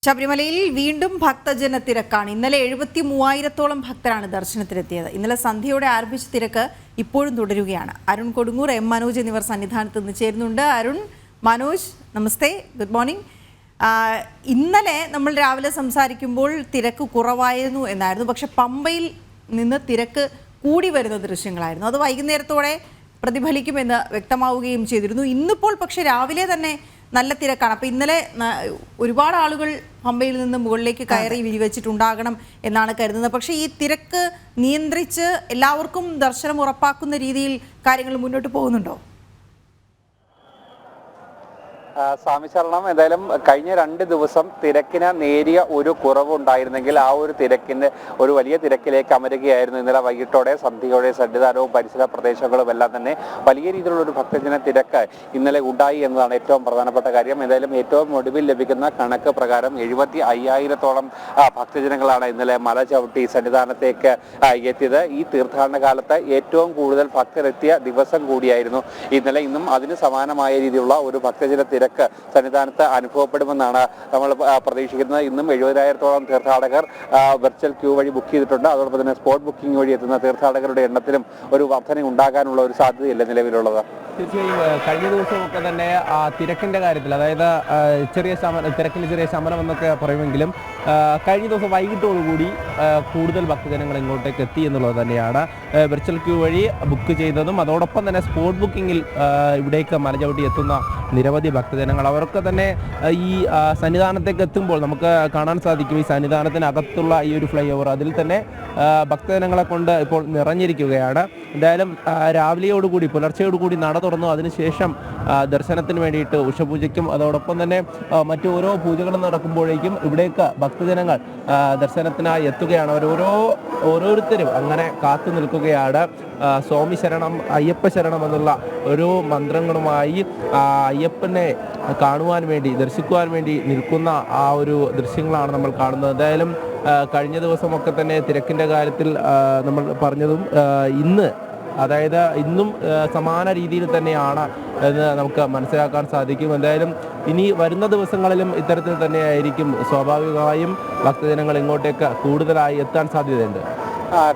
ശബരിമലയിൽ വീണ്ടും ഭക്തജന തിരക്കാണ്. ഇന്നലെ 73,000-ഓളം ഭക്തരാണ് ദർശനത്തിനെത്തിയത്. ഇന്നലെ സന്ധ്യയോടെ ആരംഭിച്ച തിരക്ക് ഇപ്പോഴും തുടരുകയാണ്. അരുൺ കൊടുങ്ങൂർ, എം മനോജ് എന്നിവർ സന്നിധാനത്ത് നിന്ന് ചേരുന്നുണ്ട്. അരുൺ, മനോജ്, നമസ്തേ, ഗുഡ് മോർണിംഗ്. ഇന്നലെ നമ്മൾ രാവിലെ സംസാരിക്കുമ്പോൾ തിരക്ക് കുറവായിരുന്നു എന്നായിരുന്നു. പക്ഷെ പമ്പയിൽ നിന്ന് തിരക്ക് കൂടി വരുന്ന ദൃശ്യങ്ങളായിരുന്നു. അത് വൈകുന്നേരത്തോടെ പ്രതിഫലിക്കുമെന്ന് വ്യക്തമാവുകയും ചെയ്തിരുന്നു. ഇന്നിപ്പോൾ പക്ഷെ രാവിലെ തന്നെ നല്ല തിരക്കാണ്. അപ്പോൾ ഇന്നലെ ഒരുപാട് ആളുകൾ പമ്പയിൽ നിന്ന് മുകളിലേക്ക് കയറി വിരിവെച്ചിട്ടുണ്ടാകണം എന്നാണ് കരുതുന്നത്. പക്ഷേ ഈ തിരക്ക് നിയന്ത്രിച്ച് എല്ലാവർക്കും ദർശനം ഉറപ്പാക്കുന്ന രീതിയിൽ കാര്യങ്ങൾ മുന്നോട്ട് പോകുന്നുണ്ടോ? സ്വാമിശരണം, എന്തായാലും കഴിഞ്ഞ 2 ദിവസം തിരക്കിന് നേരിയ ഒരു കുറവുണ്ടായിരുന്നെങ്കിൽ ആ ഒരു തിരക്കിന്റെ ഒരു വലിയ തിരക്കിലേക്ക് അമരുകയായിരുന്നു. ഇന്നലെ വൈകിട്ടോടെ സന്ധ്യയോടെ സന്നിധാനവും പരിസര പ്രദേശങ്ങളും എല്ലാം തന്നെ വലിയ രീതിയിലുള്ള ഒരു ഭക്തജന തിരക്ക് ഇന്നലെ ഉണ്ടായി എന്നതാണ് ഏറ്റവും പ്രധാനപ്പെട്ട കാര്യം. എന്തായാലും ഏറ്റവും ഒടുവിൽ ലഭിക്കുന്ന കണക്ക് പ്രകാരം 75,000-ഓളം ഭക്തജനങ്ങളാണ് ഇന്നലെ മല ചവിട്ടി സന്നിധാനത്തേക്ക് എത്തിയത്. ഈ തീർത്ഥാടന കാലത്ത് ഏറ്റവും കൂടുതൽ ഭക്തരെത്തിയ ദിവസം കൂടിയായിരുന്നു ഇന്നലെ. ഇന്നും അതിന് സമാനമായ രീതിയിലുള്ള ഒരു ഭക്തജന തിരക്ക് സന്നിധാനത്ത് അനുഭവപ്പെടുമെന്നാണ് നമ്മൾ പ്രതീക്ഷിക്കുന്നത്. ഇന്നും 70,000-ഓളം തീർത്ഥാടകർ വെർച്വൽ ക്യൂ വഴി ബുക്ക് ചെയ്തിട്ടുണ്ട്. അതോടൊപ്പം തന്നെ സ്പോട്ട് ബുക്കിംഗ് വഴി എത്തുന്ന തീർത്ഥാടകരുടെ എണ്ണത്തിലും ഒരു വർധന ഉണ്ടാകാനുള്ള ഒരു സാധ്യതയില്ല നിലവിലുള്ളത്. തീർച്ചയായും കഴിഞ്ഞ ദിവസമൊക്കെ തന്നെ തിരക്കിൻ്റെ കാര്യത്തിൽ, അതായത് തിരക്കിന് ചെറിയ ശമനം എന്നൊക്കെ പറയുമെങ്കിലും കഴിഞ്ഞ ദിവസം വൈകിട്ടോടുകൂടി കൂടുതൽ ഭക്തജനങ്ങൾ ഇങ്ങോട്ടേക്ക് എത്തി എന്നുള്ളത് തന്നെയാണ്. വെർച്വൽ ക്യൂ വഴി ബുക്ക് ചെയ്തതും അതോടൊപ്പം തന്നെ സ്പോട്ട് ബുക്കിങ്ങിൽ ഇവിടേക്ക് മലചവിട്ടി എത്തുന്ന നിരവധി ഭക്തജനങ്ങൾ അവർക്ക് തന്നെ ഈ സന്നിധാനത്തേക്ക് എത്തുമ്പോൾ നമുക്ക് കാണാൻ സാധിക്കും. ഈ സന്നിധാനത്തിനകത്തുള്ള ഈ ഒരു ഫ്ലൈ ഓവർ, അതിൽ തന്നെ ഭക്തജനങ്ങളെ കൊണ്ട് ഇപ്പോൾ നിറഞ്ഞിരിക്കുകയാണ്. എന്തായാലും രാവിലെയോടുകൂടി പുലർച്ചയോടുകൂടി നട തുറന്നു. അതിനുശേഷം ദർശനത്തിന് വേണ്ടിയിട്ട് ഉഷപൂജയ്ക്കും അതോടൊപ്പം തന്നെ മറ്റു ഓരോ പൂജകളും നടക്കുമ്പോഴേക്കും ഇവിടേക്ക് ഭക്തജനങ്ങൾ ദർശനത്തിനായി എത്തുകയാണ്. ഓരോരുത്തരും അങ്ങനെ കാത്തു നിൽക്കുകയാണ്. സ്വാമി ശരണം, അയ്യപ്പ ശരണം എന്നുള്ള ഒരു മന്ത്രങ്ങളുമായി അയ്യപ്പനെ കാണുവാൻ വേണ്ടി, ദർശിക്കുവാൻ വേണ്ടി നിൽക്കുന്ന ആ ഒരു ദൃശ്യങ്ങളാണ് നമ്മൾ കാണുന്നത്. എന്തായാലും കഴിഞ്ഞ ദിവസമൊക്കെ തന്നെ തിരക്കിൻ്റെ കാര്യത്തിൽ നമ്മൾ പറഞ്ഞതും ഇന്നും സമാന രീതിയിൽ തന്നെയാണ് എന്ന് നമുക്ക് മനസ്സിലാക്കാൻ സാധിക്കും. എന്തായാലും ഇനി വരുന്ന ദിവസങ്ങളിലും ഇത്തരത്തിൽ തന്നെയായിരിക്കും സ്വാഭാവികമായും ഭക്തജനങ്ങൾ ഇങ്ങോട്ടേക്ക് കൂടുതലായി എത്താൻ സാധ്യതയുണ്ട്.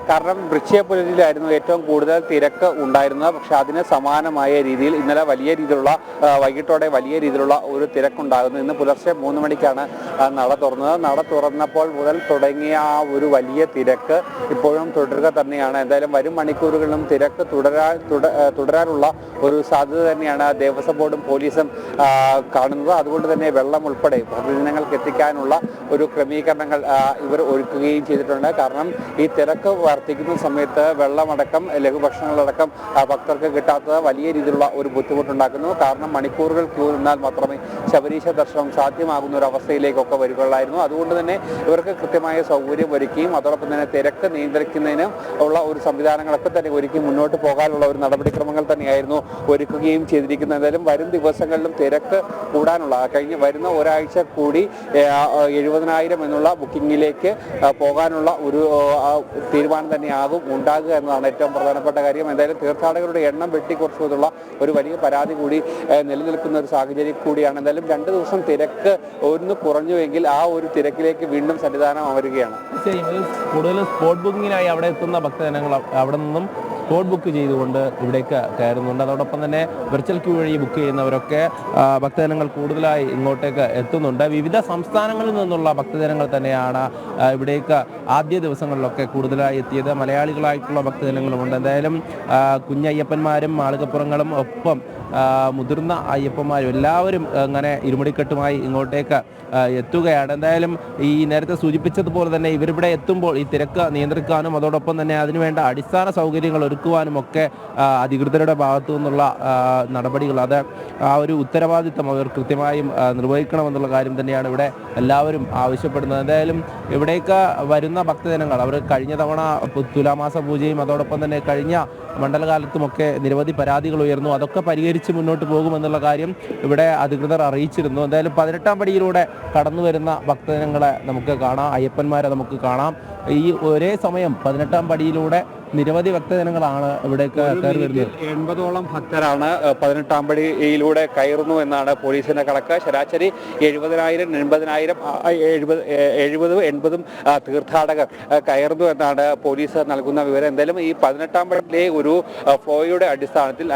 കാരണം വൃശ്ചികപ്പുലരിയിലായിരുന്നു ഏറ്റവും കൂടുതൽ തിരക്ക് ഉണ്ടായിരുന്നത്. പക്ഷെ അതിന് സമാനമായ രീതിയിൽ ഇന്നലെ വലിയ രീതിയിലുള്ള വൈകിട്ടോടെ വലിയ രീതിയിലുള്ള ഒരു തിരക്കുണ്ടാകുന്നു. ഇന്ന് പുലർച്ചെ 3 മണിക്കാണ് നട തുറന്നത്. നട തുറന്നപ്പോൾ മുതൽ തുടങ്ങിയ ആ ഒരു വലിയ തിരക്ക് ഇപ്പോഴും തുടരുക തന്നെയാണ്. എന്തായാലും വരും മണിക്കൂറുകളിലും തിരക്ക് തുടരാനുള്ള ഒരു സാധ്യത തന്നെയാണ് ദേവസ്വം ബോർഡും പോലീസും കാണുന്നത്. അതുകൊണ്ട് തന്നെ വെള്ളം ഉൾപ്പെടെ ഭക്തജനങ്ങൾക്ക് എത്തിക്കാനുള്ള ഒരു ക്രമീകരണങ്ങൾ ഇവർ ഒരുക്കുകയും ചെയ്തിട്ടുണ്ട്. കാരണം ഈ തിരക്ക് വർദ്ധിക്കുന്ന സമയത്ത് വെള്ളമടക്കം ലഘുഭക്ഷണങ്ങളടക്കം ഭക്തർക്ക് കിട്ടാത്തത് വലിയ രീതിയിലുള്ള ഒരു ബുദ്ധിമുട്ടുണ്ടാക്കുന്നു. കാരണം മണിക്കൂറുകൾ ക്യൂ നിന്നാൽ മാത്രമേ ശബരീശ ദർശനം സാധ്യമാകുന്ന ഒരു അവസ്ഥയിലേക്കൊക്കെ വരികയുള്ളായിരുന്നു. അതുകൊണ്ട് തന്നെ ഇവർക്ക് കൃത്യമായ സൗകര്യം ഒരുക്കുകയും അതോടൊപ്പം തന്നെ തിരക്ക് നിയന്ത്രിക്കുന്നതിന് ഉള്ള ഒരു സംവിധാനങ്ങളൊക്കെ തന്നെ ഒരുക്കി മുന്നോട്ട് പോകാനുള്ള ഒരു നടപടിക്രമങ്ങൾ തന്നെയായിരുന്നു ഒരുക്കുകയും ചെയ്തിരിക്കുന്നത്. എന്തായാലും വരും ദിവസങ്ങളിലും തിരക്ക് കൂടാനുള്ള വരുന്ന ഒരാഴ്ച കൂടി 70,000 എന്നുള്ള ബുക്കിങ്ങിലേക്ക് പോകാനുള്ള ഒരു തീരുമാനം തന്നെയാകും ഉണ്ടാകുക എന്നതാണ് ഏറ്റവും പ്രധാനപ്പെട്ട കാര്യം. എന്തായാലും തീർത്ഥാടകരുടെ എണ്ണം വെട്ടിക്കുറച്ചുകൊണ്ടുള്ള ഒരു വലിയ പരാതി കൂടി നിലനിൽക്കുന്ന ഒരു സാഹചര്യം കൂടിയാണ്. എന്തായാലും 2 ദിവസം തിരക്ക് ഒന്ന് കുറഞ്ഞുവെങ്കിൽ ആ ഒരു തിരക്കിലേക്ക് വീണ്ടും സന്നിധാനം അമരുകയാണ്. കൂടുതലും സ്പോട്ട് ബുക്കിങ്ങിനായി അവിടെ എത്തുന്ന ഭക്തജനങ്ങൾ അവിടെ നിന്നും സ്പോട്ട് ബുക്ക് ചെയ്തുകൊണ്ട് ഇവിടേക്ക് കയറുന്നുണ്ട്. അതോടൊപ്പം തന്നെ വെർച്വൽ ക്യൂ വഴി ബുക്ക് ചെയ്യുന്നവരൊക്കെ ഭക്തജനങ്ങൾ കൂടുതലായി ഇങ്ങോട്ടേക്ക് എത്തുന്നുണ്ട്. വിവിധ സംസ്ഥാനങ്ങളിൽ നിന്നുള്ള ഭക്തജനങ്ങൾ തന്നെയാണ് ഇവിടേക്ക് ആദ്യ ദിവസങ്ങളിലൊക്കെ കൂടുതലായി എത്തിയത്. മലയാളികളായിട്ടുള്ള ഭക്തജനങ്ങളുമുണ്ട്. എന്തായാലും കുഞ്ഞയ്യപ്പന്മാരും മാളികപ്പുറങ്ങളും ഒപ്പം മുതിർന്ന അയ്യപ്പന്മാരും എല്ലാവരും അങ്ങനെ ഇരുമുടിക്കെട്ടുമായി ഇങ്ങോട്ടേക്ക് എത്തുകയാണ്. എന്തായാലും ഈ നേരത്തെ സൂചിപ്പിച്ചതുപോലെ തന്നെ ഇവരിവിടെ എത്തുമ്പോൾ ഈ തിരക്ക് നിയന്ത്രിക്കാനും അതോടൊപ്പം തന്നെ അതിനുവേണ്ട അടിസ്ഥാന സൗകര്യങ്ങൾ ഒരുക്കുവാനും ഒക്കെ അധികൃതരുടെ ഭാഗത്തു നിന്നുള്ള നടപടികൾ, അത് ആ ഒരു ഉത്തരവാദിത്തം അവർ കൃത്യമായും നിർവഹിക്കണമെന്നുള്ള കാര്യം തന്നെയാണ് ഇവിടെ എല്ലാവരും ആവശ്യപ്പെടുന്നത്. എന്തായാലും ഇവിടേക്ക് വരുന്ന ഭക്തജനങ്ങൾ അവർ കഴിഞ്ഞ തവണ തുലാമാസ പൂജയും അതോടൊപ്പം തന്നെ കഴിഞ്ഞ മണ്ഡലകാലത്തുമൊക്കെ നിരവധി പരാതികൾ ഉയർന്നു. അതൊക്കെ പരിഹരിച്ച് മുന്നോട്ട് പോകുമെന്നുള്ള കാര്യം ഇവിടെ അധികൃതർ അറിയിച്ചിരുന്നു. എന്തായാലും 18-ാം പടിയിലൂടെ കടന്നു വരുന്ന ഭക്തജനങ്ങളെ നമുക്ക് കാണാം, അയ്യപ്പന്മാരെ നമുക്ക് കാണാം. ഈ ഒരേ സമയം 18-ാം പടിയിലൂടെ നിരവധി ഭക്തജനങ്ങളാണ് ഇവിടേക്ക് കയറി വരുന്നത്. 80ഓളം ഭക്തരാണ് 18-ാം പടിയിലൂടെ കയറുന്നു എന്നാണ് പോലീസിന്റെ കണക്ക്. ശരാശരി 70,000, 80,000, 70-80 തീർത്ഥാടകർ കയറുന്നു എന്നാണ് പോലീസ് നൽകുന്ന വിവരം. എന്തായാലും ഈ 18-ാം പടിയിലെ ഒരു ഫ്ലോയുടെ അടിസ്ഥാനത്തിൽ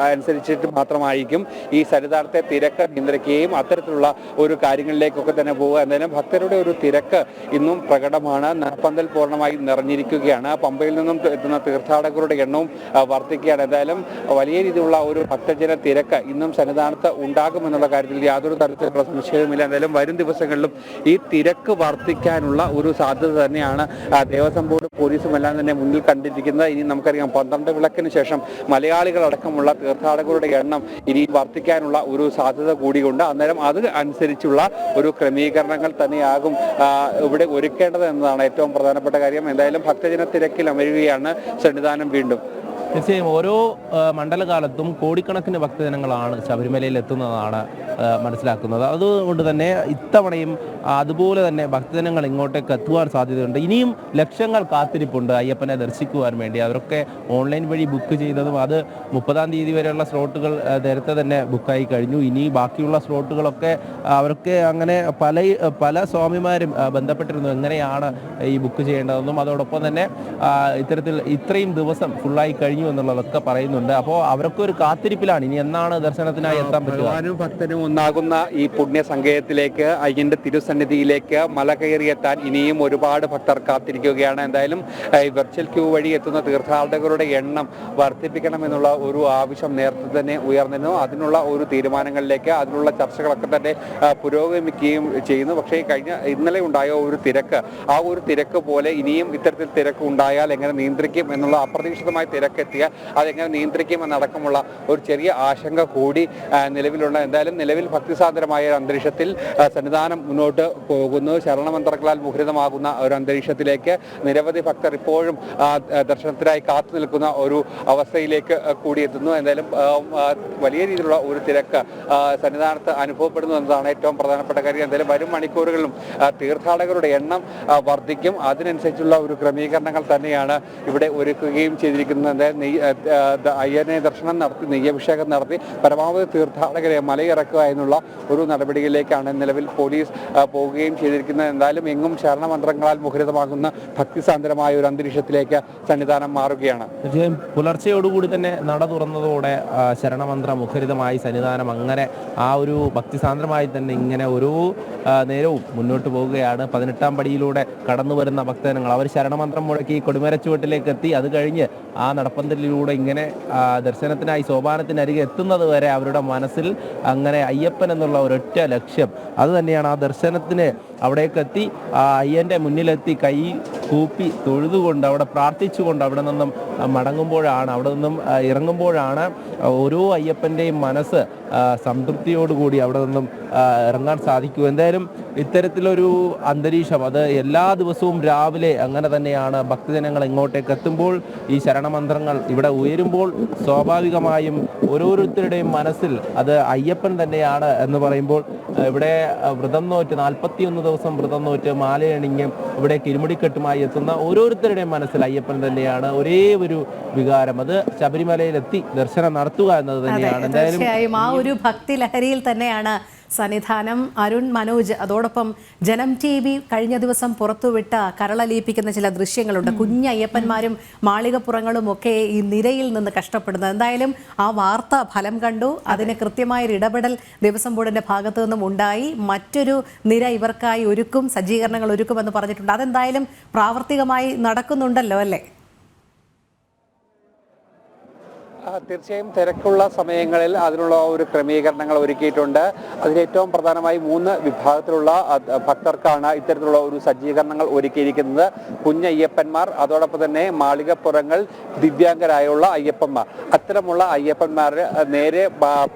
അനുസരിച്ചിട്ട് മാത്രമായിരിക്കും ഈ സന്നിധാനത്തെ തിരക്ക് നിയന്ത്രിക്കുകയും അത്തരത്തിലുള്ള ഒരു കാര്യങ്ങളിലേക്കൊക്കെ തന്നെ പോവുക. എന്തായാലും ഭക്തരുടെ ഒരു തിരക്ക് ഇന്നും പ്രകടമാണ്. നടപ്പന്തൽ പൂർണ്ണമായി നിറഞ്ഞിരിക്കുകയാണ്. പമ്പയിൽ നിന്നും എത്തുന്ന തീർത്ഥാടകരുടെ എണ്ണവും വർദ്ധിക്കുകയാണ്. എന്തായാലും വലിയ രീതിയിലുള്ള ഒരു ഭക്തജന തിരക്ക് ഇന്നും സന്നിധാനത്ത് ഉണ്ടാകുമെന്നുള്ള കാര്യത്തിൽ യാതൊരു തരത്തിലുള്ള സംശയവുമില്ല. എന്തായാലും വരും ദിവസങ്ങളിലും ഈ തിരക്ക് വർദ്ധിക്കാനുള്ള ഒരു സാധ്യത തന്നെയാണ് ദേവസ്വം ബോർഡ് പോലീസും എല്ലാം തന്നെ മുന്നിൽ കണ്ടിരിക്കുന്നത്. ഇനി നമുക്കറിയാം 12 വിളക്കിന് ശേഷം മലയാളികളടക്കമുള്ള തീർത്ഥാടകരുടെ എണ്ണം ഇനി വർദ്ധിക്കാനുള്ള ഒരു സാധ്യത കൂടിയുണ്ട്. അന്നേരം അത് അനുസരിച്ചുള്ള ഒരു ക്രമീകരണങ്ങൾ തന്നെയാകും ഇവിടെ ഒരുക്കേണ്ടത് എന്നതാണ് ഏറ്റവും പ്രധാനപ്പെട്ട കാര്യം. എന്തായാലും ഭക്തജന തിരക്കിൽ അമരുകയാണ് സന്നിധാനം വീണ്ടും. തീർച്ചയായും ഓരോ മണ്ഡലകാലത്തും കോടിക്കണക്കിന് ഭക്തജനങ്ങളാണ് ശബരിമലയിൽ എത്തുന്നതാണ് മനസ്സിലാക്കുന്നത്. അതുകൊണ്ട് തന്നെ ഇത്തവണയും അതുപോലെ തന്നെ ഭക്തജനങ്ങൾ ഇങ്ങോട്ടേക്ക് എത്തുവാൻ സാധ്യതയുണ്ട്. ഇനിയും ലക്ഷങ്ങൾ കാത്തിരിപ്പുണ്ട് അയ്യപ്പനെ ദർശിക്കുവാൻ വേണ്ടി. അവരൊക്കെ ഓൺലൈൻ വഴി ബുക്ക് ചെയ്തതും അത് 30-ാം തീയതി വരെയുള്ള സ്ലോട്ടുകൾ നേരത്തെ തന്നെ ബുക്കായി കഴിഞ്ഞു. ഇനി ബാക്കിയുള്ള സ്ലോട്ടുകളൊക്കെ അവർക്ക് അങ്ങനെ പല സ്വാമിമാരും ബന്ധപ്പെട്ടിരുന്നു എങ്ങനെയാണ് ഈ ബുക്ക് ചെയ്യേണ്ടതെന്നും. അതോടൊപ്പം തന്നെ ഇത്തരത്തിൽ ഇത്രയും ദിവസം ഫുള്ളായി കഴിഞ്ഞു എന്നുള്ളതൊക്കെ പറയുന്നുണ്ട്. അപ്പോൾ അവരൊക്കെ ഒരു കാത്തിരിപ്പിലാണ് ഇനി എന്നാണ് ദർശനത്തിനായി എത്താൻ പറ്റുക. ഭക്തനും ഒന്നാകുന്ന ഈ പുണ്യ സങ്കേതത്തിലേക്ക് അയ്യന്റെ തിരുസന്നിധിയിലേക്ക് മല കയറിയെത്താൻ ഇനിയും ഒരുപാട് ഭക്തർ കാത്തിരിക്കുകയാണ്. എന്തായാലും വെർച്വൽ ക്യൂ വഴി എത്തുന്ന തീർത്ഥാടകരുടെ എണ്ണം വർദ്ധിപ്പിക്കണമെന്നുള്ള ഒരു ആവശ്യം നേരത്തെ തന്നെ ഉയർന്നിരുന്നു. അതിനുള്ള ഒരു തീരുമാനങ്ങളിലേക്ക് അതിനുള്ള ചർച്ചകളൊക്കെ തന്നെ പുരോഗമിക്കുകയും ചെയ്യുന്നു. പക്ഷേ ഇന്നലെ ഉണ്ടായ ഒരു തിരക്ക്, ആ ഒരു തിരക്ക് പോലെ ഇനിയും ഇത്തരത്തിൽ തിരക്ക് ഉണ്ടായാൽ എങ്ങനെ നിയന്ത്രിക്കും എന്നുള്ള അപ്രതീക്ഷിതമായ തിരക്കെത്തിയാൽ അതെങ്ങനെ നിയന്ത്രിക്കും എന്നടക്കമുള്ള ഒരു ചെറിയ ആശങ്ക കൂടി നിലവിലുള്ള. എന്തായാലും നിലവിൽ ഭക്തിസാന്ദ്രമായ ഒരു അന്തരീക്ഷത്തിൽ സന്നിധാനം മുന്നോട്ട് പോകുന്നു. ശരണമന്ത്രങ്ങളാൽ മുഖരിതമാകുന്ന ഒരു അന്തരീക്ഷത്തിലേക്ക് നിരവധി ഭക്തർ ഇപ്പോഴും ദർശനത്തിനായി കാത്തു നിൽക്കുന്ന ഒരു അവസ്ഥയിലേക്ക് കൂടിയെത്തുന്നു. എന്തായാലും വലിയ രീതിയിലുള്ള ഒരു തിരക്ക് സന്നിധാനത്ത് അനുഭവപ്പെടുന്നു എന്നതാണ് ഏറ്റവും പ്രധാനപ്പെട്ട കാര്യം. എന്തായാലും വരും മണിക്കൂറുകളിലും തീർത്ഥാടകരുടെ എണ്ണം വർദ്ധിക്കും. അതിനനുസരിച്ചുള്ള ഒരു ക്രമീകരണങ്ങൾ തന്നെയാണ് ഇവിടെ ഒരുക്കുകയും ചെയ്തിരിക്കുന്നത്. എന്തായാലും അയ്യനെ ദർശനം നടത്തി നെയ്യഭിഷേകം നടത്തി പരമാവധി തീർത്ഥാടകരെ മലയിറക്കുക എന്നുള്ള ഒരു നടപടികളിലേക്കാണ് നിലവിൽ പോലീസ് പോവുകയും ചെയ്തിരിക്കുന്നത്. എന്തായാലും എങ്ങും ശരണമന്ത്രങ്ങളാൽ മുഖരിതമാകുന്ന ഭക്തിസാന്ദ്രമായ ഒരു അന്തരീക്ഷത്തിലേക്ക് സന്നിധാനം മാറുകയാണ്. തീർച്ചയായും പുലർച്ചയോടുകൂടി തന്നെ നട തുറന്നതോടെ ശരണമന്ത്ര മുഖരിതമായി സന്നിധാനം അങ്ങനെ ആ ഒരു ഭക്തിസാന്ദ്രമായി തന്നെ ഇങ്ങനെ ഓരോ നേരവും മുന്നോട്ട് പോവുകയാണ്. 18-ാം പടിയിലൂടെ കടന്നു വരുന്ന ഭക്തജനങ്ങൾ അവർ ശരണമന്ത്രം മുഴക്കി കൊടിമരച്ചുവട്ടിലേക്ക് എത്തി. അത് കഴിഞ്ഞ് ആ നടപ്പന്തലിലൂടെ ഇങ്ങനെ ദർശനത്തിനായി സോപാനത്തിനരികെ എത്തുന്നത് വരെ അവരുടെ മനസ്സിൽ അങ്ങനെ അയ്യപ്പൻ എന്നുള്ള ഒരൊറ്റ ലക്ഷ്യം അത് തന്നെയാണ്. ആ ദർശനത്തിന് അവിടേക്കെത്തി അയ്യൻ്റെ മുന്നിലെത്തി കൈ കൂപ്പി തൊഴുതുകൊണ്ട് അവിടെ പ്രാർത്ഥിച്ചുകൊണ്ട് അവിടെ നിന്നും മടങ്ങുമ്പോഴാണ്, അവിടെ നിന്നും ഇറങ്ങുമ്പോഴാണ് ഓരോ അയ്യപ്പൻ്റെയും മനസ്സ് സംതൃപ്തിയോടുകൂടി അവിടെ നിന്നും ഇറങ്ങാൻ സാധിക്കും. എന്തായാലും ഇത്തരത്തിലൊരു അന്തരീക്ഷം അത് എല്ലാ ദിവസവും രാവിലെ അങ്ങനെ തന്നെയാണ്. ഭക്തജനങ്ങൾ ഇങ്ങോട്ടേക്ക് എത്തുമ്പോൾ ഈ ശരണമന്ത്രങ്ങൾ ഇവിടെ ഉയരുമ്പോൾ സ്വാഭാവികമായും ഓരോരുത്തരുടെയും മനസ്സിൽ അത് അയ്യപ്പൻ തന്നെയാണ് എന്ന് പറയുമ്പോൾ ഇവിടെ വ്രതം നോറ്റ് 41 ദിവസം വ്രതം നോറ്റ് മാലയണിഞ്ഞ് ഇവിടെ കിരുമുടിക്കെട്ടുമായി എത്തുന്ന ഓരോരുത്തരുടെയും മനസ്സിൽ അയ്യപ്പൻ തന്നെയാണ് ഒരേ ഒരു വികാരം. അത് ശബരിമലയിലെത്തി ദർശനം നടത്തുക എന്നത് തന്നെയാണ്. തീർച്ചയായും ആ ഒരു ഭക്തി ലഹരിയിൽ തന്നെയാണ് സന്നിധാനം. അരുൺ, മനോജ്, അതോടൊപ്പം ജനം TV കഴിഞ്ഞ ദിവസം പുറത്തുവിട്ട കരളലിയിപ്പിക്കുന്ന ചില ദൃശ്യങ്ങളുണ്ട്. കുഞ്ഞയ്യപ്പന്മാരും മാളികപ്പുറങ്ങളും ഒക്കെ ഈ നിരയിൽ നിന്ന് കഷ്ടപ്പെടുന്നത്. എന്തായാലും ആ വാർത്ത ഫലം കണ്ടു. അതിന് കൃത്യമായൊരു ഇടപെടൽ ദേവസ്വം ബോർഡിന്റെ ഭാഗത്തു നിന്നും ഉണ്ടായി. മറ്റൊരു നിര ഇവർക്കായി ഒരുക്കും, സജ്ജീകരണങ്ങൾ ഒരുക്കുമെന്ന് പറഞ്ഞിട്ടുണ്ട്. അതെന്തായാലും പ്രാവർത്തികമായി നടക്കുന്നുണ്ടല്ലോ അല്ലേ? തീർച്ചയായും തിരക്കുള്ള സമയങ്ങളിൽ അതിനുള്ള ഒരു ക്രമീകരണങ്ങൾ ഒരുക്കിയിട്ടുണ്ട്. അതിലേറ്റവും പ്രധാനമായി 3 വിഭാഗത്തിലുള്ള ഭക്തർക്കാണ് ഇത്തരത്തിലുള്ള ഒരു സജ്ജീകരണങ്ങൾ ഒരുക്കിയിരിക്കുന്നത്. കുഞ്ഞയ്യപ്പന്മാർ, അതോടൊപ്പം തന്നെ മാളികപ്പുറങ്ങൾ, ദിവ്യാംഗരായുള്ള അയ്യപ്പന്മാർ. അത്തരമുള്ള അയ്യപ്പന്മാർ നേരെ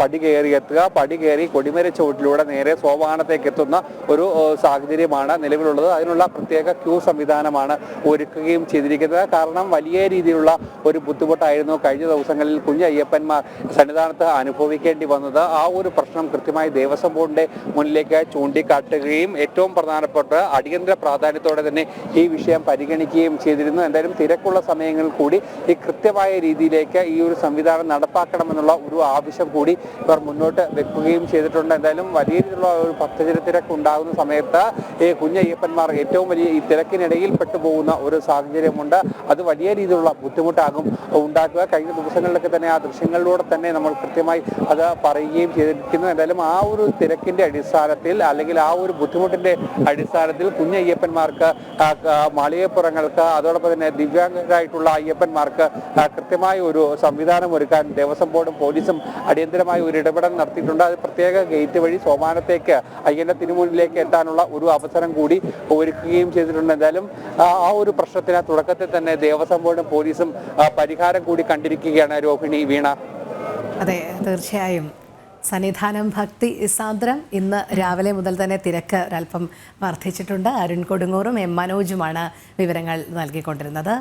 പടി കയറി എത്തുക, പടി കയറി കൊടിമര ചുവട്ടിലൂടെ നേരെ സോപാനത്തേക്ക് എത്തുന്ന ഒരു സാഹചര്യമാണ് നിലവിലുള്ളത്. അതിനുള്ള പ്രത്യേക ക്യൂ സംവിധാനമാണ് ഒരുക്കുകയും ചെയ്തിരിക്കുന്നത്. കാരണം വലിയ രീതിയിലുള്ള ഒരു ബുദ്ധിമുട്ടായിരുന്നു കഴിഞ്ഞ ദിവസങ്ങളിൽ കുഞ്ഞയ്യപ്പന്മാർ സന്നിധാനത്ത് അനുഭവിക്കേണ്ടി വന്നത്. ആ ഒരു പ്രശ്നം കൃത്യമായി ദേവസ്വം ബോർഡിന്റെ മുന്നിലേക്ക് ചൂണ്ടിക്കാട്ടുകയും ഏറ്റവും പ്രധാനപ്പെട്ട അടിയന്തര പ്രാധാന്യത്തോടെ തന്നെ ഈ വിഷയം പരിഗണിക്കുകയും ചെയ്തിരുന്നു. എന്തായാലും തിരക്കുള്ള സമയങ്ങളിൽ കൂടി ഈ കൃത്യമായ രീതിയിലേക്ക് ഈ ഒരു സംവിധാനം നടപ്പാക്കണമെന്നുള്ള ഒരു ആവശ്യം കൂടി ഇവർ മുന്നോട്ട് വെക്കുകയും ചെയ്തിട്ടുണ്ട്. എന്തായാലും വലിയ രീതിയിലുള്ള ഒരു ഭക്തജന തിരക്ക് ഉണ്ടാകുന്ന സമയത്ത് ഈ കുഞ്ഞയ്യപ്പന്മാർ ഏറ്റവും വലിയ ഈ തിരക്കിനിടയിൽ പെട്ടുപോകുന്ന ഒരു സാഹചര്യമുണ്ട്. അത് വലിയ രീതിയിലുള്ള ബുദ്ധിമുട്ടാകും ഉണ്ടാക്കുക. കഴിഞ്ഞ ദിവസങ്ങളിലൊക്കെ തന്നെ ആ ദൃശ്യങ്ങളിലൂടെ തന്നെ നമ്മൾ കൃത്യമായി അത് പറയുകയും ചെയ്തിരിക്കുന്നു. എന്തായാലും ആ ഒരു തിരക്കിന്റെ അടിസ്ഥാനത്തിൽ അല്ലെങ്കിൽ ആ ഒരു ബുദ്ധിമുട്ടിന്റെ അടിസ്ഥാനത്തിൽ കുഞ്ഞയ്യപ്പന്മാർക്ക് മാളികപ്പുറങ്ങൾക്ക് അതോടൊപ്പം തന്നെ ദിവ്യാംഗരായിട്ടുള്ള അയ്യപ്പന്മാർക്ക് കൃത്യമായ ഒരു സംവിധാനം ഒരുക്കാൻ ദേവസ്വം ബോർഡും പോലീസും അടിയന്തരമായ ഒരു ഇടപെടൽ നടത്തിയിട്ടുണ്ട്. അത് പ്രത്യേക ഗേറ്റ് വഴി സോപാനത്തേക്ക് അയ്യന്റെ തിരുമുന്നിലേക്ക് എത്താനുള്ള ഒരു അവസരം കൂടി ഒരുക്കുകയും ചെയ്തിട്ടുണ്ട്. എന്തായാലും ആ ഒരു പ്രശ്നത്തിന് തുടക്കത്തിൽ തന്നെ ദേവസ്വം ബോർഡും പോലീസും പരിഹാരം കൂടി കണ്ടിരിക്കുകയാണ്. രോഹിണി, വീണ. അതെ, തീർച്ചയായും സന്നിധാനം ഭക്തി സാന്ദ്രം ഇന്ന് രാവിലെ മുതൽ തന്നെ തിരക്ക് ഒരല്പം വർദ്ധിച്ചിട്ടുണ്ട്. അരുൺ കൊടുങ്ങൂറും എം മനോജുമാണ് വിവരങ്ങൾ നൽകിക്കൊണ്ടിരുന്നത്.